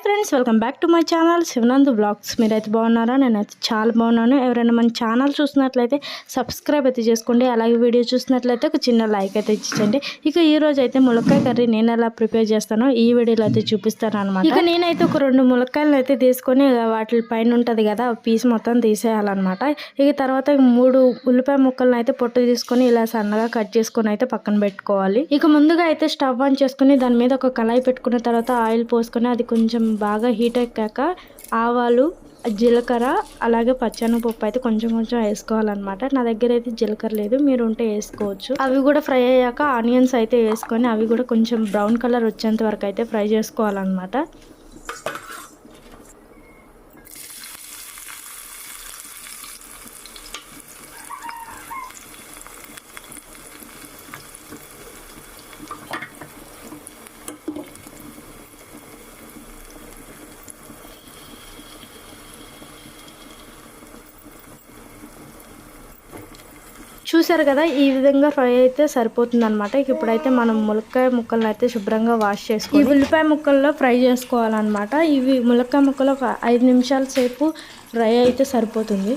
Friends, welcome back to my channel Shivanandu blogs. మీరైతే బాగున్నారా? నేనైతే చాలా బాగున్నాను. ఎవరైనా మన ఛానల్ చూసినట్లయితే సబ్స్క్రైబ్ అయితే చేసుకోండి. అలాగే వీడియో చూసినట్లయితే ఒక చిన్న లైక్ అయితే ఇచ్చండి. ఇక ఈ రోజు అయితే ములక్కాయ కర్రీ నేను ఎలా ప్రిపేర్ చేస్తానో ఈ వీడియోలో అయితే చూపిస్తాను అనమాట. ఇక నేనైతే ఒక 2 ములక్కాయలను అయితే తీసుకొని వాటి పైన ఉంటుంది కదా పీస్ మొత్తం తీసేయాలన్నమాట. ఇక తర్వాత 3 ఉల్లిపాయ ముక్కలను అయితే పొట్టు తీసుకొని ఇలా సన్నగా కట్ చేసుకొని అయితే పక్కన పెట్టుకోవాలి. ఇక ముందుగా అయితే స్టవ్ ఆన్ చేసుకుని దాని మీద ఒక కళాయి పెట్టుకున్న తర్వాత ఆయిల్ పోసుకొని అది కొంచెం బాగా హీట్ ఎక్కాక ఆవాలు, జీలకర్ర, అలాగే పచ్చెనగపప్పు అయితే కొంచెం వేసుకోవాలన్నమాట. నా దగ్గర అయితే జీలకర్ర లేదు, మీరు ఉంటే వేసుకోవచ్చు. అవి కూడా ఫ్రై అయ్యాక ఆనియన్స్ అయితే వేసుకొని అవి కూడా కొంచెం బ్రౌన్ కలర్ వచ్చేంత వరకు అయితే ఫ్రై చేసుకోవాలన్నమాట. చూసారు కదా, ఈ విధంగా ఫ్రై అయితే సరిపోతుంది అనమాట. ఇప్పుడైతే మనం ములక్కాయ ముక్కలను అయితే శుభ్రంగా వాష్ చేసుకోవాలి. ఈ ఉల్లిపాయ ముక్కల్లో ఫ్రై చేసుకోవాలన్నమాట. ఇవి ములక్కాయ ముక్కలు ఒక 5 నిమిషాల సేపు ఫ్రై అయితే సరిపోతుంది.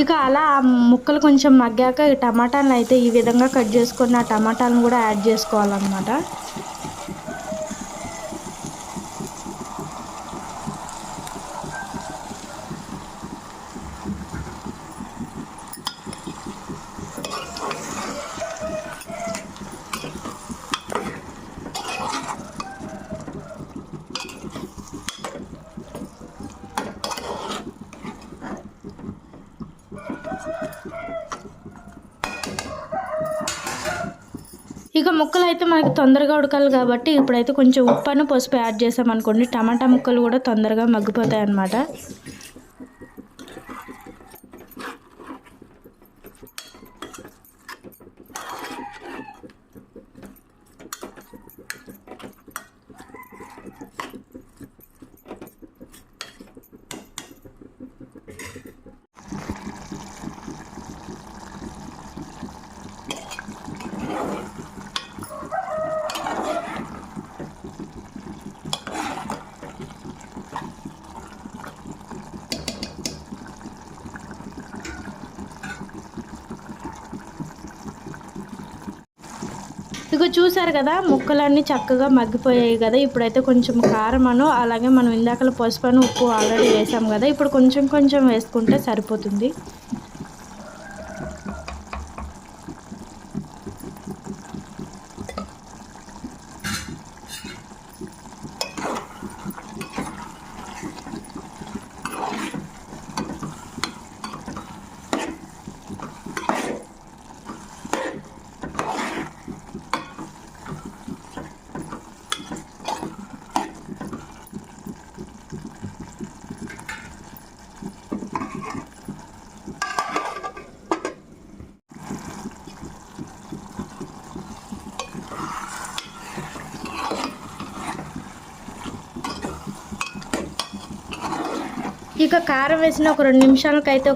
ఇక అలా ముక్కలు కొంచెం మగ్గాక టమాటాలను అయితే ఈ విధంగా కట్ చేసుకున్న టమాటాలను కూడా యాడ్ చేసుకోవాలన్నమాట. ఇక ముక్కలు అయితే మనకి తొందరగా ఉడకాలి కాబట్టి ఇప్పుడైతే కొంచెం ఉప్పును పసుపు యాడ్ చేసామనుకోండి టమాటా ముక్కలు కూడా తొందరగా మగ్గిపోతాయి అన్నమాట. ఇక చూసారు కదా, ముక్కలన్నీ చక్కగా మగ్గిపోయాయి కదా. ఇప్పుడైతే కొంచెం కారమను అలాగే మనం ఇందాకలో పసుపును ఉప్పు ఆల్రెడీ వేసాం కదా, ఇప్పుడు కొంచెం వేసుకుంటే సరిపోతుంది. ఇక కారం వేసిన ఒక 2 నిమిషాలకైతే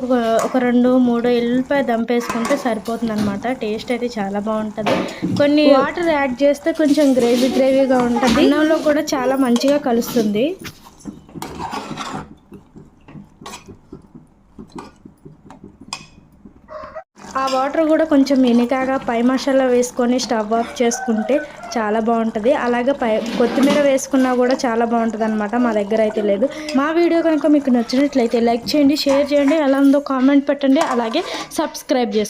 ఒక 2-3 ఎల్లిపాయ దంపేసుకుంటే సరిపోతుంది అనమాట. టేస్ట్ అయితే చాలా బాగుంటుంది. కొన్ని వాటర్ యాడ్ చేస్తే కొంచెం గ్రేవీగా ఉంటుంది. అన్నంలో కూడా చాలా మంచిగా కలుస్తుంది. ఆ వాటర్ కూడా కొంచెం ఎనికాగా పై మసాలా వేసుకొని స్టవ్ ఆఫ్ చేసుకుంటే చాలా బాగుంటుంది. అలాగే కొత్తిమీర వేసుకున్నా కూడా చాలా బాగుంటుంది అనమాట. మా దగ్గర అయితే లేదు. మా వీడియో కనుక మీకు నచ్చినట్లయితే లైక్ చేయండి, షేర్ చేయండి, ఎలా ఉందో కామెంట్ పెట్టండి, అలాగే సబ్స్క్రైబ్ చేసుకోండి.